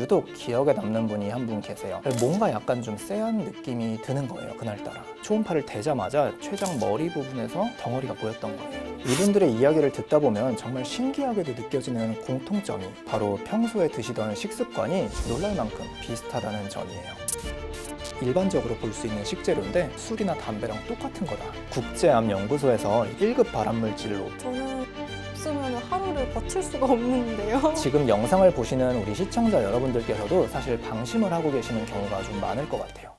유독 기억에 남는 분이 한 분 계세요. 뭔가 약간 좀 쎄한 느낌이 드는 거예요, 그날따라. 초음파를 대자마자 췌장 머리 부분에서 덩어리가 보였던 거예요. 이분들의 이야기를 듣다 보면 정말 신기하게도 느껴지는 공통점이 바로 평소에 드시던 식습관이 놀랄 만큼 비슷하다는 점이에요. 일반적으로 볼 수 있는 식재료인데 술이나 담배랑 똑같은 거다. 국제암연구소에서 1급 발암물질로 저는 없으면 하루를 버틸 수가 없는데요. 지금 영상을 보시는 우리 시청자 여러분들께서도 사실 방심을 하고 계시는 경우가 좀 많을 것 같아요.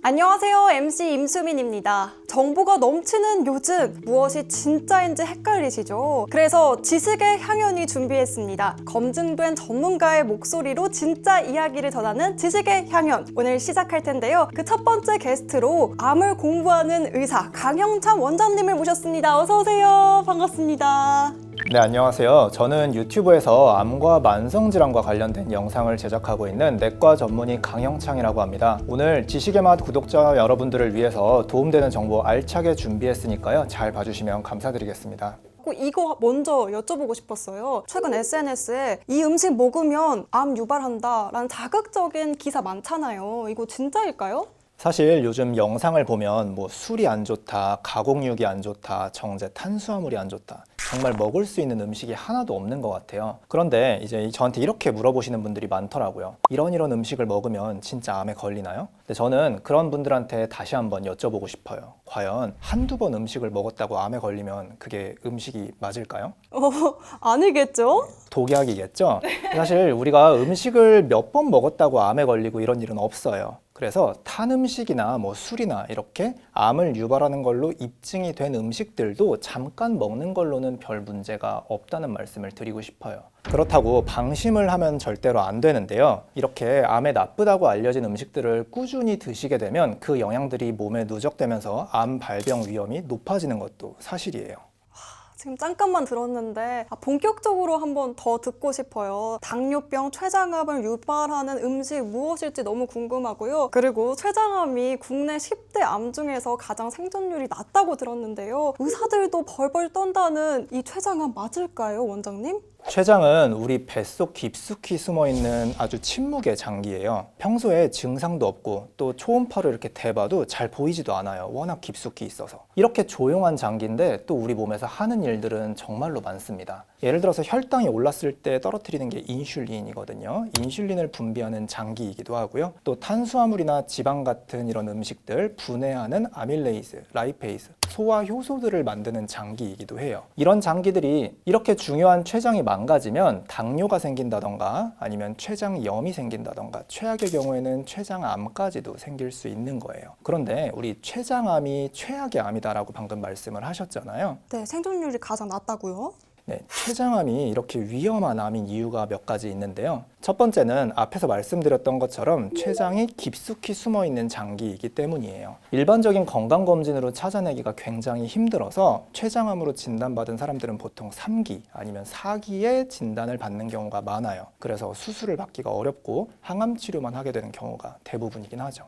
안녕하세요. MC 임수민입니다. 정보가 넘치는 요즘 무엇이 진짜인지 헷갈리시죠? 그래서 지식의 향연이 준비했습니다. 검증된 전문가의 목소리로 진짜 이야기를 전하는 지식의 향연. 오늘 시작할 텐데요. 그 첫 번째 게스트로 암을 공부하는 의사 강형찬 원장님을 모셨습니다. 어서 오세요. 반갑습니다. 네, 안녕하세요. 저는 유튜브에서 암과 만성질환과 관련된 영상을 제작하고 있는 내과 전문의 강형창이라고 합니다. 오늘 지식의 맛 구독자 여러분들을 위해서 도움되는 정보 알차게 준비했으니까요. 잘 봐주시면 감사드리겠습니다. 이거 먼저 여쭤보고 싶었어요. 최근 SNS에 이 음식 먹으면 암 유발한다 라는 자극적인 기사 많잖아요. 이거 진짜일까요? 사실 요즘 영상을 보면 뭐 술이 안 좋다, 가공육이 안 좋다, 정제 탄수화물이 안 좋다. 정말 먹을 수 있는 음식이 하나도 없는 것 같아요. 그런데 이제 저한테 이렇게 물어보시는 분들이 많더라고요. 이런 음식을 먹으면 진짜 암에 걸리나요? 근데 저는 그런 분들한테 다시 한번 여쭤보고 싶어요. 과연 한두 번 음식을 먹었다고 암에 걸리면 그게 음식이 맞을까요? 아니겠죠? 독약이겠죠? 사실 우리가 음식을 몇 번 먹었다고 암에 걸리고 이런 일은 없어요. 그래서 탄 음식이나 뭐 술이나 이렇게 암을 유발하는 걸로 입증이 된 음식들도 잠깐 먹는 걸로는 별 문제가 없다는 말씀을 드리고 싶어요. 그렇다고 방심을 하면 절대로 안 되는데요. 이렇게 암에 나쁘다고 알려진 음식들을 꾸준히 드시게 되면 그 영양들이 몸에 누적되면서 암 발병 위험이 높아지는 것도 사실이에요. 지금 잠깐만 들었는데 본격적으로 한번 더 듣고 싶어요. 당뇨병, 췌장암을 유발하는 음식 무엇일지 너무 궁금하고요. 그리고 췌장암이 국내 10대 암 중에서 가장 생존율이 낮다고 들었는데요. 의사들도 벌벌 떤다는 이 췌장암 맞을까요, 원장님? 췌장은 우리 뱃속 깊숙이 숨어있는 아주 침묵의 장기예요. 평소에 증상도 없고 또 초음파로 이렇게 대봐도 잘 보이지도 않아요. 워낙 깊숙이 있어서. 이렇게 조용한 장기인데 또 우리 몸에서 하는 일들은 정말로 많습니다. 예를 들어서 혈당이 올랐을 때 떨어뜨리는 게 인슐린이거든요. 인슐린을 분비하는 장기이기도 하고요. 또 탄수화물이나 지방 같은 이런 음식들 분해하는 아밀레이즈, 라이페이즈, 소화 효소들을 만드는 장기이기도 해요. 이런 장기들이 이렇게 중요한 췌장이 망가지면 당뇨가 생긴다던가 아니면 췌장염이 생긴다던가 최악의 경우에는 췌장암까지도 생길 수 있는 거예요. 그런데 우리 췌장암이 최악의 암이다라고 방금 말씀을 하셨잖아요. 네, 생존율이 가장 낮다고요? 네, 췌장암이 이렇게 위험한 암인 이유가 몇 가지 있는데요. 첫 번째는 앞에서 말씀드렸던 것처럼 췌장이 깊숙이 숨어있는 장기이기 때문이에요. 일반적인 건강검진으로 찾아내기가 굉장히 힘들어서 췌장암으로 진단받은 사람들은 보통 3기 아니면 4기의 진단을 받는 경우가 많아요. 그래서 수술을 받기가 어렵고 항암 치료만 하게 되는 경우가 대부분이긴 하죠.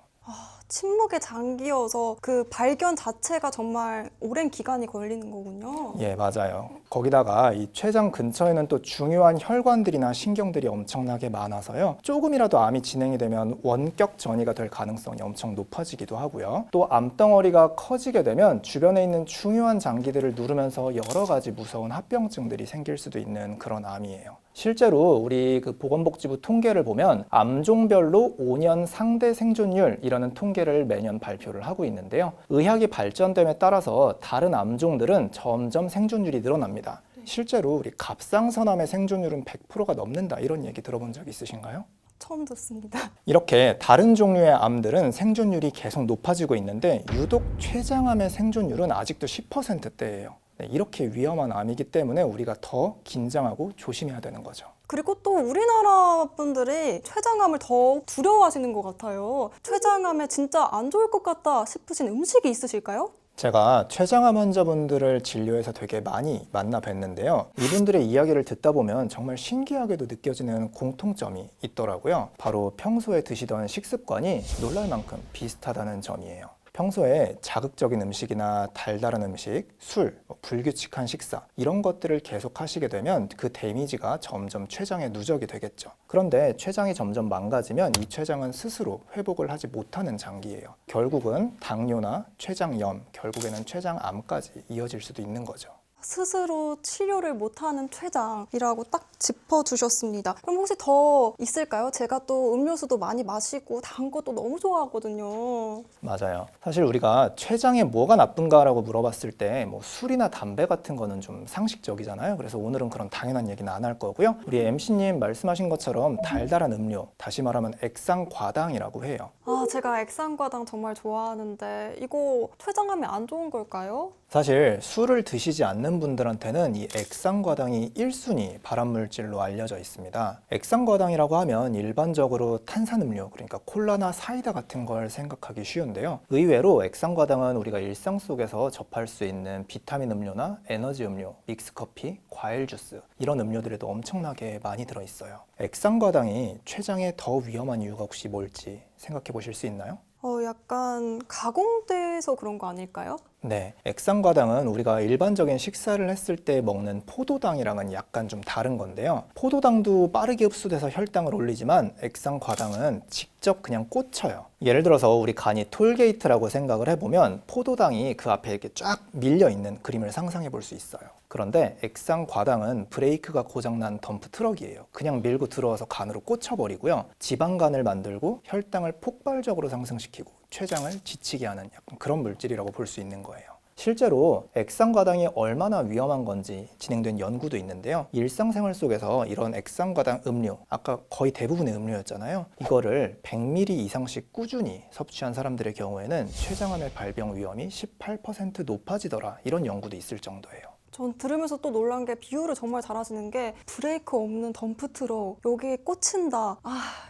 침묵의 장기여서 그 발견 자체가 정말 오랜 기간이 걸리는 거군요. 예, 맞아요. 거기다가 이 췌장 근처에는 또 중요한 혈관들이나 신경들이 엄청나게 많아서요. 조금이라도 암이 진행이 되면 원격 전이가 될 가능성이 엄청 높아지기도 하고요. 또 암덩어리가 커지게 되면 주변에 있는 중요한 장기들을 누르면서 여러 가지 무서운 합병증들이 생길 수도 있는 그런 암이에요. 실제로 우리 그 보건복지부 통계를 보면 암종별로 5년 상대 생존율이라는 통계를 매년 발표를 하고 있는데요. 의학이 발전됨에 따라서 다른 암종들은 점점 생존율이 늘어납니다. 실제로 우리 갑상선암의 생존율은 100%가 넘는다 이런 얘기 들어본 적 있으신가요? 처음 듣습니다. 이렇게 다른 종류의 암들은 생존율이 계속 높아지고 있는데 유독 췌장암의 생존율은 아직도 10%대예요. 네, 이렇게 위험한 암이기 때문에 우리가 더 긴장하고 조심해야 되는 거죠. 그리고 또 우리나라 분들이 췌장암을 더 두려워하시는 것 같아요. 췌장암에 진짜 안 좋을 것 같다 싶으신 음식이 있으실까요? 제가 췌장암 환자분들을 진료해서 되게 많이 만나 뵀는데요. 이분들의 이야기를 듣다 보면 정말 신기하게도 느껴지는 공통점이 있더라고요. 바로 평소에 드시던 식습관이 놀랄 만큼 비슷하다는 점이에요. 평소에 자극적인 음식이나 달달한 음식, 술, 불규칙한 식사 이런 것들을 계속 하시게 되면 그 데미지가 점점 췌장에 누적이 되겠죠. 그런데 췌장이 점점 망가지면 이 췌장은 스스로 회복을 하지 못하는 장기예요. 결국은 당뇨나 췌장염, 결국에는 췌장암까지 이어질 수도 있는 거죠. 스스로 치료를 못하는 췌장이라고 딱 짚어주셨습니다. 그럼 혹시 더 있을까요? 제가 또 음료수도 많이 마시고 단 것도 너무 좋아하거든요. 맞아요. 사실 우리가 췌장에 뭐가 나쁜가라고 물어봤을 때 뭐 술이나 담배 같은 거는 좀 상식적이잖아요. 그래서 오늘은 그런 당연한 얘기는 안 할 거고요. 우리 MC님 말씀하신 것처럼 달달한 음료, 다시 말하면 액상과당이라고 해요. 제가 액상과당 정말 좋아하는데 이거 췌장암에 안 좋은 걸까요? 사실 술을 드시지 않는 분들한테는 이 액상과당이 1순위 발암물질로 알려져 있습니다. 액상과당이라고 하면 일반적으로 탄산음료, 그러니까 콜라나 사이다 같은 걸 생각하기 쉬운데요. 의외로 액상과당은 우리가 일상 속에서 접할 수 있는 비타민 음료나 에너지 음료, 믹스커피, 과일 주스 이런 음료들에도 엄청나게 많이 들어있어요. 액상과당이 췌장에 더 위험한 이유가 혹시 뭘지 생각해 보실 수 있나요? 약간 가공돼서 그런 거 아닐까요? 네, 액상과당은 우리가 일반적인 식사를 했을 때 먹는 포도당이랑은 약간 좀 다른 건데요. 포도당도 빠르게 흡수돼서 혈당을 올리지만 액상과당은 직접 그냥 꽂혀요. 예를 들어서 우리 간이 톨게이트라고 생각을 해보면 포도당이 그 앞에 이렇게 쫙 밀려 있는 그림을 상상해 볼 수 있어요. 그런데 액상과당은 브레이크가 고장난 덤프 트럭이에요. 그냥 밀고 들어와서 간으로 꽂혀버리고요. 지방간을 만들고 혈당을 폭발적으로 상승시키고 췌장을 지치게 하는 약간 그런 물질이라고 볼 수 있는 거예요. 실제로 액상과당이 얼마나 위험한 건지 진행된 연구도 있는데요. 일상생활 속에서 이런 액상과당 음료, 아까 거의 대부분의 음료였잖아요. 이거를 100ml 이상씩 꾸준히 섭취한 사람들의 경우에는 췌장암의 발병 위험이 18% 높아지더라. 이런 연구도 있을 정도예요. 전 들으면서 또 놀란 게 비유를 정말 잘하시는 게 브레이크 없는 덤프트럭 여기에 꽂힌다.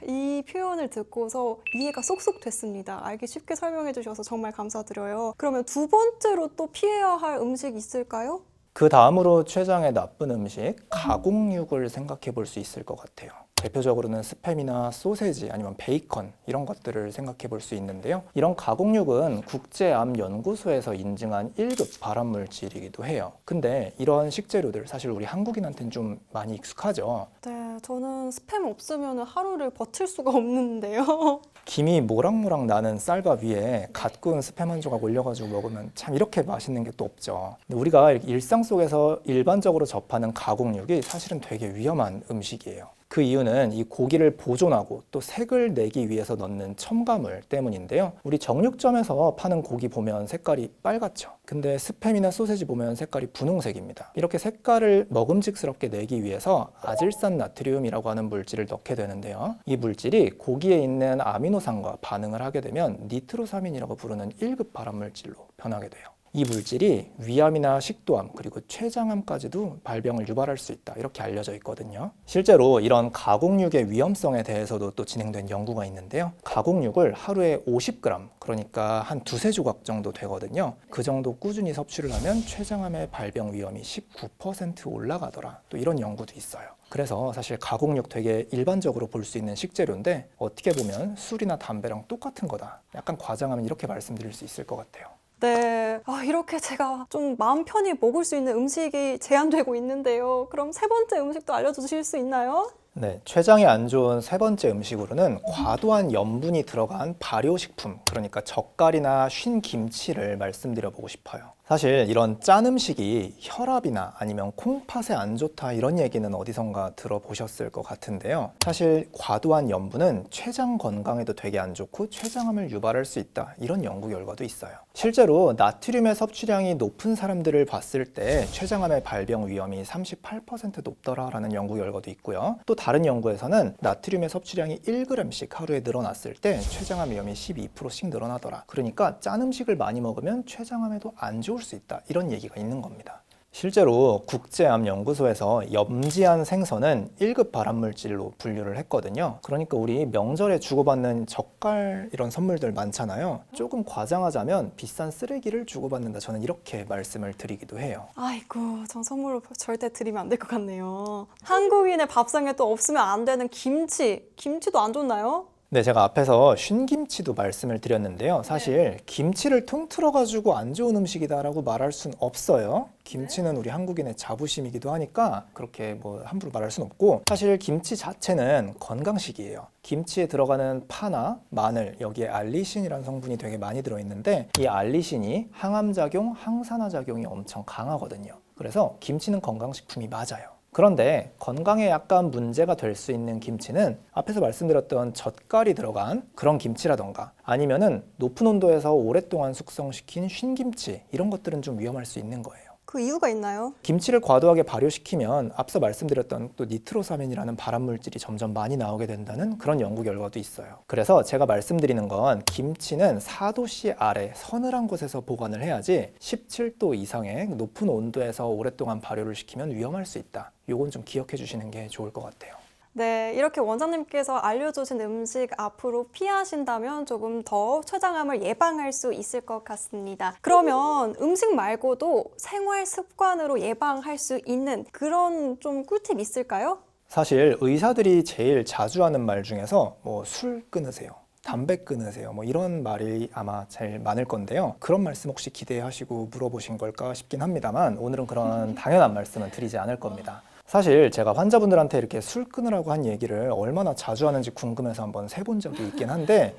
이 표현을 듣고서 이해가 쏙쏙 됐습니다. 알기 쉽게 설명해 주셔서 정말 감사드려요. 그러면 두 번째로 또 피해야 할 음식 있을까요? 그 다음으로 췌장에 나쁜 음식, 가공육을 생각해 볼 수 있을 것 같아요. 대표적으로는 스팸이나 소세지 아니면 베이컨 이런 것들을 생각해 볼 수 있는데요. 이런 가공육은 국제암연구소에서 인증한 1급 발암물질이기도 해요. 근데 이런 식재료들 사실 우리 한국인한테는 좀 많이 익숙하죠. 네, 저는 스팸 없으면 하루를 버틸 수가 없는데요. 김이 모락모락 나는 쌀밥 위에 갓 구운 스팸 한 조각 올려가지고 먹으면 참 이렇게 맛있는 게 또 없죠. 근데 우리가 일상 속에서 일반적으로 접하는 가공육이 사실은 되게 위험한 음식이에요. 그 이유는 이 고기를 보존하고 또 색을 내기 위해서 넣는 첨가물 때문인데요. 우리 정육점에서 파는 고기 보면 색깔이 빨갛죠. 근데 스팸이나 소세지 보면 색깔이 분홍색입니다. 이렇게 색깔을 먹음직스럽게 내기 위해서 아질산 나트륨이라고 하는 물질을 넣게 되는데요. 이 물질이 고기에 있는 아미노산과 반응을 하게 되면 니트로사민이라고 부르는 1급 발암물질로 변하게 돼요. 이 물질이 위암이나 식도암 그리고 췌장암까지도 발병을 유발할 수 있다 이렇게 알려져 있거든요. 실제로 이런 가공육의 위험성에 대해서도 또 진행된 연구가 있는데요. 가공육을 하루에 50g 그러니까 한 두세 조각 정도 되거든요. 그 정도 꾸준히 섭취를 하면 췌장암의 발병 위험이 19% 올라가더라. 또 이런 연구도 있어요. 그래서 사실 가공육 되게 일반적으로 볼 수 있는 식재료인데 어떻게 보면 술이나 담배랑 똑같은 거다. 약간 과장하면 이렇게 말씀드릴 수 있을 것 같아요. 네, 이렇게 제가 좀 마음 편히 먹을 수 있는 음식이 제한되고 있는데요. 그럼 세 번째 음식도 알려주실 수 있나요? 네, 췌장에 안 좋은 세 번째 음식으로는 과도한 염분이 들어간 발효식품, 그러니까 젓갈이나 쉰 김치를 말씀드려보고 싶어요. 사실 이런 짠 음식이 혈압이나 아니면 콩팥에 안 좋다 이런 얘기는 어디선가 들어보셨을 것 같은데요. 사실 과도한 염분은 췌장 건강에도 되게 안 좋고 췌장암을 유발할 수 있다 이런 연구 결과도 있어요. 실제로 나트륨의 섭취량이 높은 사람들을 봤을 때 췌장암의 발병 위험이 38% 높더라라는 연구 결과도 있고요. 또 다른 연구에서는 나트륨의 섭취량이 1g씩 하루에 늘어났을 때 췌장암 위험이 12%씩 늘어나더라. 그러니까 짠 음식을 많이 먹으면 췌장암에도 안 좋을 수 있다. 이런 얘기가 있는 겁니다. 실제로 국제암연구소에서 염지한 생선은 1급 발암물질로 분류를 했거든요. 그러니까 우리 명절에 주고받는 젓갈 이런 선물들 많잖아요. 조금 과장하자면 비싼 쓰레기를 주고받는다. 저는 이렇게 말씀을 드리기도 해요. 아이고, 전 선물로 절대 드리면 안 될 것 같네요. 한국인의 밥상에 또 없으면 안 되는 김치. 김치도 안 좋나요? 네, 제가 앞에서 쉰김치도 말씀을 드렸는데요. 사실 김치를 통틀어가지고 안 좋은 음식이다라고 말할 순 없어요. 김치는 우리 한국인의 자부심이기도 하니까 그렇게 뭐 함부로 말할 순 없고, 사실 김치 자체는 건강식이에요. 김치에 들어가는 파나 마늘, 여기에 알리신이라는 성분이 되게 많이 들어있는데, 이 알리신이 항암작용, 항산화작용이 엄청 강하거든요. 그래서 김치는 건강식품이 맞아요. 그런데 건강에 약간 문제가 될 수 있는 김치는 앞에서 말씀드렸던 젓갈이 들어간 그런 김치라던가, 아니면은 높은 온도에서 오랫동안 숙성시킨 쉰김치, 이런 것들은 좀 위험할 수 있는 거예요. 그 이유가 있나요? 김치를 과도하게 발효시키면 앞서 말씀드렸던 또 니트로사민이라는 발암물질이 점점 많이 나오게 된다는 그런 연구 결과도 있어요. 그래서 제가 말씀드리는 건 김치는 4도씨 아래 서늘한 곳에서 보관을 해야지 17도 이상의 높은 온도에서 오랫동안 발효를 시키면 위험할 수 있다. 요건 좀 기억해 주시는 게 좋을 것 같아요. 네, 이렇게 원장님께서 알려주신 음식 앞으로 피하신다면 조금 더 췌장암을 예방할 수 있을 것 같습니다. 그러면 음식 말고도 생활 습관으로 예방할 수 있는 그런 좀 꿀팁 있을까요? 사실 의사들이 제일 자주 하는 말 중에서 뭐 술 끊으세요, 담배 끊으세요, 뭐 이런 말이 아마 제일 많을 건데요. 그런 말씀 혹시 기대하시고 물어보신 걸까 싶긴 합니다만, 오늘은 그런 당연한 말씀은 드리지 않을 겁니다. 사실 제가 환자분들한테 이렇게 술 끊으라고 한 얘기를 얼마나 자주 하는지 궁금해서 한번 세본 적이 있긴 한데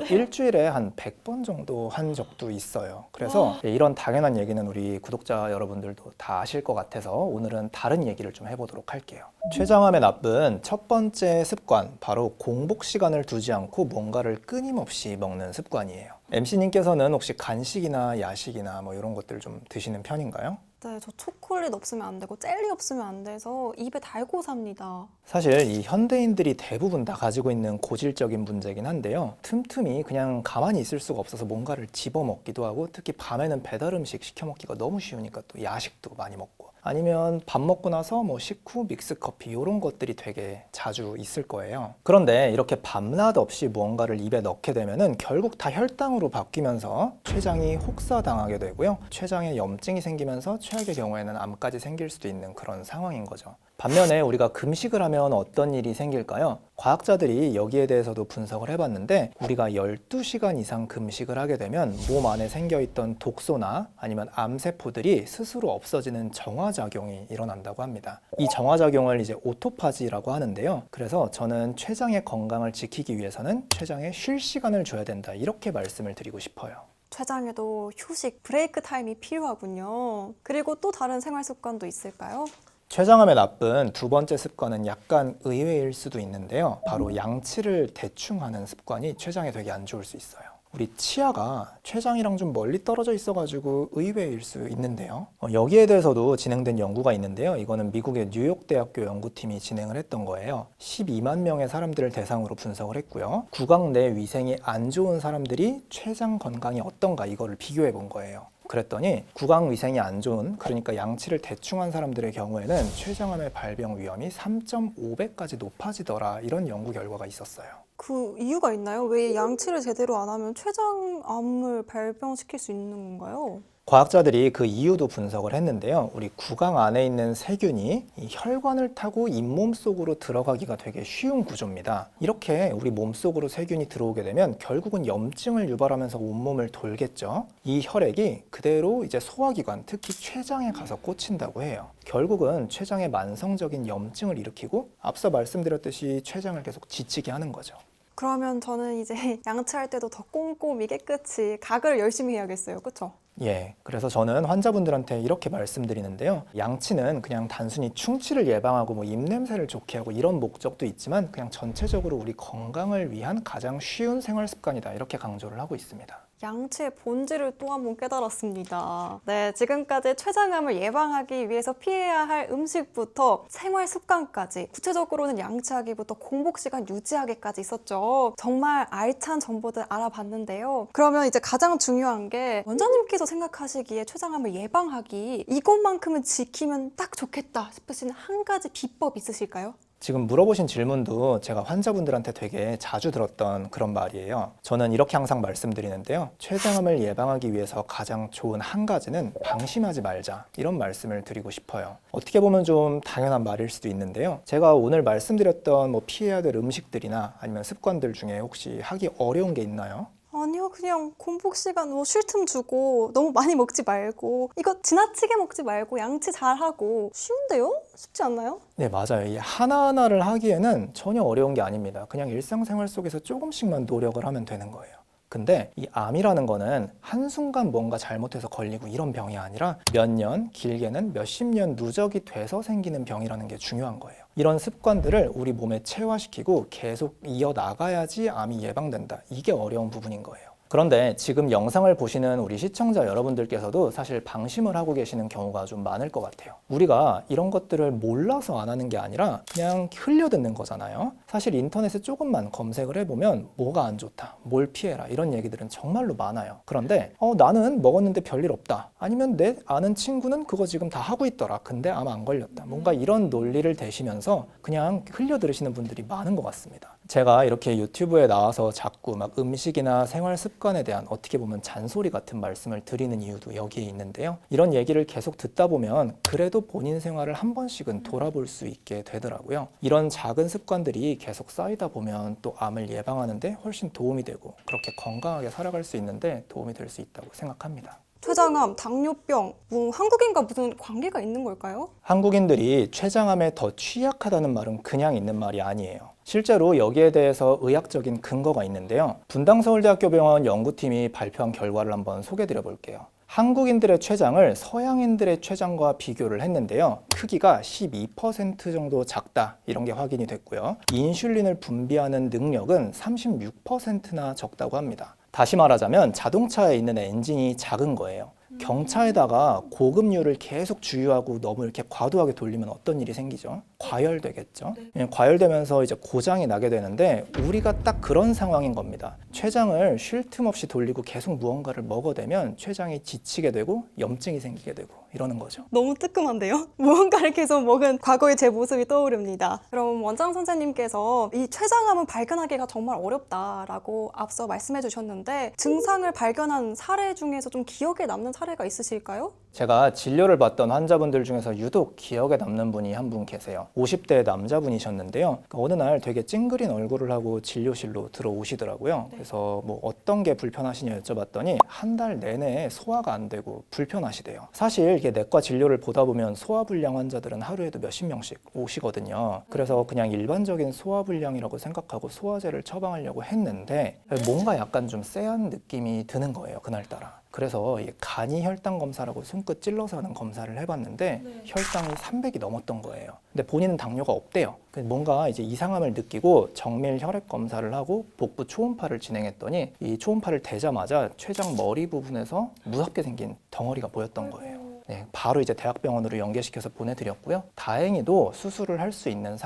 일주일에 한 100번 정도 한 적도 있어요. 그래서 이런 당연한 얘기는 우리 구독자 여러분들도 다 아실 것 같아서 오늘은 다른 얘기를 좀 해보도록 할게요. 췌장암에 나쁜 첫 번째 습관, 바로 공복 시간을 두지 않고 뭔가를 끊임없이 먹는 습관이에요. MC님께서는 혹시 간식이나 야식이나 뭐 이런 것들 좀 드시는 편인가요? 네, 저 초콜릿 없으면 안 되고 젤리 없으면 안 돼서 입에 달고 삽니다. 사실 이 현대인들이 대부분 다 가지고 있는 고질적인 문제긴 한데요. 틈틈이 그냥 가만히 있을 수가 없어서 뭔가를 집어먹기도 하고, 특히 밤에는 배달 음식 시켜 먹기가 너무 쉬우니까 또 야식도 많이 먹고, 아니면 밥 먹고 나서 뭐 식후 믹스커피 이런 것들이 되게 자주 있을 거예요. 그런데 이렇게 밤낮 없이 무언가를 입에 넣게 되면은 결국 다 혈당으로 바뀌면서 췌장이 혹사당하게 되고요. 췌장에 염증이 생기면서 최악의 경우에는 암까지 생길 수도 있는 그런 상황인 거죠. 반면에 우리가 금식을 하면 어떤 일이 생길까요? 과학자들이 여기에 대해서도 분석을 해봤는데, 우리가 12시간 이상 금식을 하게 되면 몸 안에 생겨있던 독소나 아니면 암세포들이 스스로 없어지는 정화작용이 일어난다고 합니다. 이 정화작용을 이제 오토파지라고 하는데요. 그래서 저는 췌장의 건강을 지키기 위해서는 췌장에 쉴 시간을 줘야 된다, 이렇게 말씀을 드리고 싶어요. 췌장에도 휴식, 브레이크 타임이 필요하군요. 그리고 또 다른 생활 습관도 있을까요? 췌장암에 나쁜 두 번째 습관은 약간 의외일 수도 있는데요. 바로 양치를 대충 하는 습관이 췌장에 되게 안 좋을 수 있어요. 우리 치아가 췌장이랑 좀 멀리 떨어져 있어가지고 의외일 수 있는데요. 여기에 대해서도 진행된 연구가 있는데요. 이거는 미국의 뉴욕대학교 연구팀이 진행을 했던 거예요. 12만 명의 사람들을 대상으로 분석을 했고요. 구강 내 위생이 안 좋은 사람들이 췌장 건강이 어떤가, 이거를 비교해 본 거예요. 그랬더니 구강 위생이 안 좋은, 그러니까 양치를 대충 한 사람들의 경우에는 췌장암의 발병 위험이 3.5배까지 높아지더라, 이런 연구 결과가 있었어요. 그 이유가 있나요? 왜 양치를 제대로 안 하면 췌장암을 발병시킬 수 있는 건가요? 과학자들이 그 이유도 분석을 했는데요. 우리 구강 안에 있는 세균이 이 혈관을 타고 잇몸 속으로 들어가기가 되게 쉬운 구조입니다. 이렇게 우리 몸 속으로 세균이 들어오게 되면 결국은 염증을 유발하면서 온몸을 돌겠죠. 이 혈액이 그대로 이제 소화기관, 특히 췌장에 가서 꽂힌다고 해요. 결국은 췌장에 만성적인 염증을 일으키고, 앞서 말씀드렸듯이 췌장을 계속 지치게 하는 거죠. 그러면 저는 이제 양치할 때도 더 꼼꼼히 깨끗이 가글을 열심히 해야겠어요. 그렇죠? 예, 그래서 저는 환자분들한테 이렇게 말씀드리는데요. 양치는 그냥 단순히 충치를 예방하고 뭐 입냄새를 좋게 하고 이런 목적도 있지만, 그냥 전체적으로 우리 건강을 위한 가장 쉬운 생활 습관이다, 이렇게 강조를 하고 있습니다. 양치의 본질을 또 한 번 깨달았습니다. 네, 지금까지 췌장암을 예방하기 위해서 피해야 할 음식부터 생활 습관까지, 구체적으로는 양치하기부터 공복 시간 유지하기까지 있었죠. 정말 알찬 정보들 알아봤는데요. 그러면 이제 가장 중요한 게, 원장님께서 생각하시기에 췌장암을 예방하기, 이것만큼은 지키면 딱 좋겠다 싶으신 한 가지 비법 있으실까요? 지금 물어보신 질문도 제가 환자분들한테 되게 자주 들었던 그런 말이에요. 저는 이렇게 항상 말씀드리는데요. 췌장암을 예방하기 위해서 가장 좋은 한 가지는 방심하지 말자. 이런 말씀을 드리고 싶어요. 어떻게 보면 좀 당연한 말일 수도 있는데요. 제가 오늘 말씀드렸던 뭐 피해야 될 음식들이나 아니면 습관들 중에 혹시 하기 어려운 게 있나요? 아니요, 그냥 공복 시간 뭐 쉴 틈 주고 너무 많이 먹지 말고 이거 지나치게 먹지 말고 양치 잘하고 쉬운데요? 쉽지 않나요? 네, 맞아요. 이 하나하나를 하기에는 전혀 어려운 게 아닙니다. 그냥 일상생활 속에서 조금씩만 노력을 하면 되는 거예요. 근데 이 암이라는 거는 한순간 뭔가 잘못해서 걸리고 이런 병이 아니라 몇 년, 길게는 몇십 년 누적이 돼서 생기는 병이라는 게 중요한 거예요. 이런 습관들을 우리 몸에 체화시키고 계속 이어나가야지 암이 예방된다. 이게 어려운 부분인 거예요. 그런데 지금 영상을 보시는 우리 시청자 여러분들께서도 사실 방심을 하고 계시는 경우가 좀 많을 것 같아요. 우리가 이런 것들을 몰라서 안 하는 게 아니라 그냥 흘려듣는 거잖아요. 사실 인터넷에 조금만 검색을 해보면 뭐가 안 좋다, 뭘 피해라 이런 얘기들은 정말로 많아요. 그런데 나는 먹었는데 별일 없다. 아니면 내 아는 친구는 그거 지금 다 하고 있더라. 근데 아마 안 걸렸다. 뭔가 이런 논리를 대시면서 그냥 흘려들으시는 분들이 많은 것 같습니다. 제가 이렇게 유튜브에 나와서 자꾸 막 음식이나 생활 습관에 대한 어떻게 보면 잔소리 같은 말씀을 드리는 이유도 여기에 있는데요. 이런 얘기를 계속 듣다 보면 그래도 본인 생활을 한 번씩은 돌아볼 수 있게 되더라고요. 이런 작은 습관들이 계속 쌓이다 보면 또 암을 예방하는 데 훨씬 도움이 되고 그렇게 건강하게 살아갈 수 있는데 도움이 될 수 있다고 생각합니다. 췌장암, 당뇨병, 뭐 한국인과 무슨 관계가 있는 걸까요? 한국인들이 췌장암에 더 취약하다는 말은 그냥 있는 말이 아니에요. 실제로 여기에 대해서 의학적인 근거가 있는데요. 분당서울대학교병원 연구팀이 발표한 결과를 한번 소개드려 볼게요. 한국인들의 췌장을 서양인들의 췌장과 비교를 했는데요. 크기가 12% 정도 작다 이런 게 확인이 됐고요. 인슐린을 분비하는 능력은 36%나 적다고 합니다. 다시 말하자면 자동차에 있는 엔진이 작은 거예요. 경차에다가 고급류를 계속 주유하고 너무 이렇게 과도하게 돌리면 어떤 일이 생기죠? 과열되겠죠. 과열되면서 이제 고장이 나게 되는데 우리가 딱 그런 상황인 겁니다. 췌장을 쉴 틈 없이 돌리고 계속 무언가를 먹어대면 췌장이 지치게 되고 염증이 생기게 되고 이러는 거죠. 너무 뜨끔한데요? 무언가를 계속 먹은 과거의 제 모습이 떠오릅니다. 그럼 원장 선생님께서 이 췌장암은 발견하기가 정말 어렵다라고 앞서 말씀해 주셨는데 증상을 발견한 사례 중에서 좀 기억에 남는 사례가 있으실까요? 제가 진료를 받던 환자분들 중에서 유독 기억에 남는 분이 한 분 계세요. 50대 남자분이셨는데요. 어느 날 되게 찡그린 얼굴을 하고 진료실로 들어오시더라고요. 그래서 뭐 어떤 게 불편하시냐 여쭤봤더니 한 달 내내 소화가 안 되고 불편하시대요. 사실 이게 내과 진료를 보다 보면 소화불량 환자들은 하루에도 몇십 명씩 오시거든요. 그래서 그냥 일반적인 소화불량이라고 생각하고 소화제를 처방하려고 했는데 뭔가 약간 좀 쎄한 느낌이 드는 거예요, 그날따라. 그래서 간이 혈당 검사라고 손끝 찔러서 하는 검사를 해봤는데 혈당이 300이 넘었던 거예요. 근데 본인은 당뇨가 없대요. 뭔가 이제 이상함을 느끼고 정밀 혈액 검사를 하고 복부 초음파를 진행했더니 이 초음파를 대자마자 췌장 머리 부분에서 무섭게 생긴 덩어리가 보였던 거예요. 네, 바로 이제 대학병원으로 연계시켜서 보내드렸고요. 다행히도 수술을 할 수 있는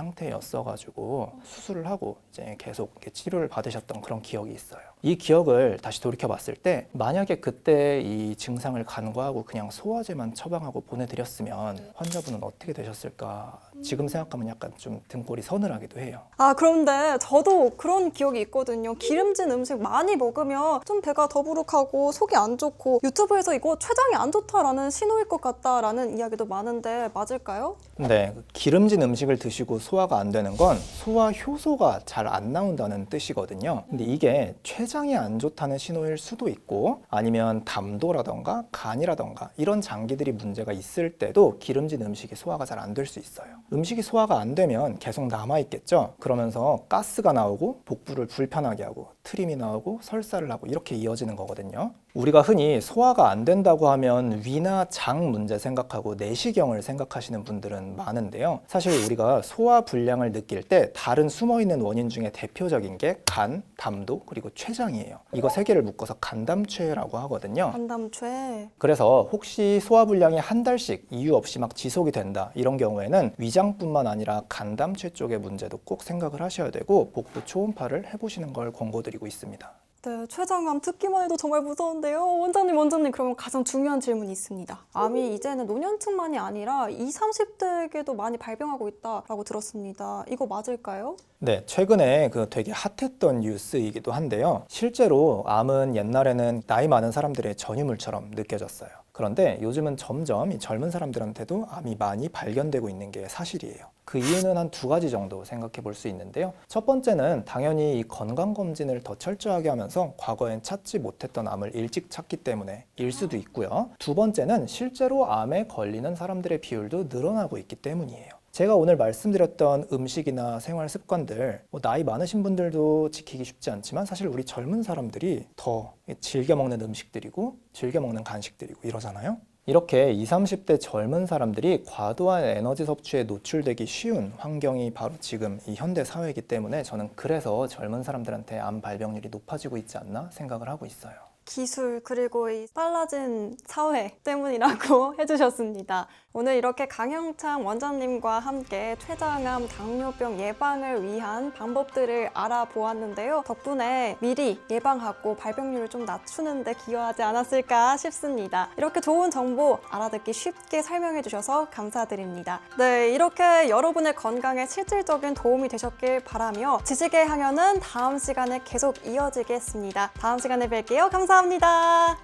상태였어가지고 수술을 하고 이제 계속 이렇게 치료를 받으셨던 그런 기억이 있어요. 이 기억을 다시 돌이켜봤을 때 만약에 그때 이 증상을 간과하고 그냥 소화제만 처방하고 보내드렸으면 환자분은 어떻게 되셨을까 지금 생각하면 약간 좀 등골이 서늘하기도 해요. 아, 그런데 저도 그런 기억이 있거든요. 기름진 음식 많이 먹으면 좀 배가 더부룩하고 속이 안 좋고 유튜브에서 이거 췌장이 안 좋다라는 신호일 것 같다라는 이야기도 많은데 맞을까요? 네, 기름진 음식을 드시고 소화가 안 되는 건 소화 효소가 잘 안 나온다는 뜻이거든요. 근데 이게 췌장이 안 좋다는 신호일 수도 있고 아니면 담도라던가 간이라던가 이런 장기들이 문제가 있을 때도 기름진 음식이 소화가 잘 안 될 수 있어요. 음식이 소화가 안 되면 계속 남아있겠죠. 그러면서 가스가 나오고 복부를 불편하게 하고 트림이 나오고 설사를 하고 이렇게 이어지는 거거든요. 우리가 흔히 소화가 안 된다고 하면 위나 장 문제 생각하고 내시경을 생각하시는 분들은 많은데요. 사실 우리가 소화 불량을 느낄 때 다른 숨어있는 원인 중에 대표적인 게 간, 담도, 그리고 췌장이에요. 이거 세 개를 묶어서 간담췌라고 하거든요. 간담체. 그래서 혹시 소화 불량이 한 달씩 이유 없이 막 지속이 된다 이런 경우에는 위장뿐만 아니라 간담체 쪽의 문제도 꼭 생각을 하셔야 되고 복부 초음파를 해보시는 걸 권고드리고 있습니다. 네, 췌장암 듣기만 해도 정말 무서운데요. 원장님, 그러면 가장 중요한 질문이 있습니다. 암이 이제는 노년층만이 아니라 20, 30대에게도 많이 발병하고 있다라고 들었습니다. 이거 맞을까요? 네, 최근에 그 되게 핫했던 뉴스이기도 한데요. 실제로 암은 옛날에는 나이 많은 사람들의 전유물처럼 느껴졌어요. 그런데 요즘은 점점 이 젊은 사람들한테도 암이 많이 발견되고 있는 게 사실이에요. 그 이유는 한 두 가지 정도 생각해 볼 수 있는데요. 첫 번째는 당연히 이 건강검진을 더 철저하게 하면서 과거엔 찾지 못했던 암을 일찍 찾기 때문에일 수도 있고요. 두 번째는 실제로 암에 걸리는 사람들의 비율도 늘어나고 있기 때문이에요. 제가 오늘 말씀드렸던 음식이나 생활 습관들, 나이 많으신 분들도 지키기 쉽지 않지만 사실 우리 젊은 사람들이 더 즐겨 먹는 음식들이고 즐겨 먹는 간식들이고 이러잖아요. 이렇게 20, 30대 젊은 사람들이 과도한 에너지 섭취에 노출되기 쉬운 환경이 바로 지금 이 현대 사회이기 때문에 저는 그래서 젊은 사람들한테 암 발병률이 높아지고 있지 않나 생각을 하고 있어요. 기술 그리고 이 빨라진 사회 때문이라고 해주셨습니다. 오늘 이렇게 강형창 원장님과 함께 췌장암, 당뇨병 예방을 위한 방법들을 알아보았는데요. 덕분에 미리 예방하고 발병률을 좀 낮추는 데 기여하지 않았을까 싶습니다. 이렇게 좋은 정보 알아듣기 쉽게 설명해 주셔서 감사드립니다. 네, 이렇게 여러분의 건강에 실질적인 도움이 되셨길 바라며 지식의 향연은 다음 시간에 계속 이어지겠습니다. 다음 시간에 뵐게요. 감사합니다.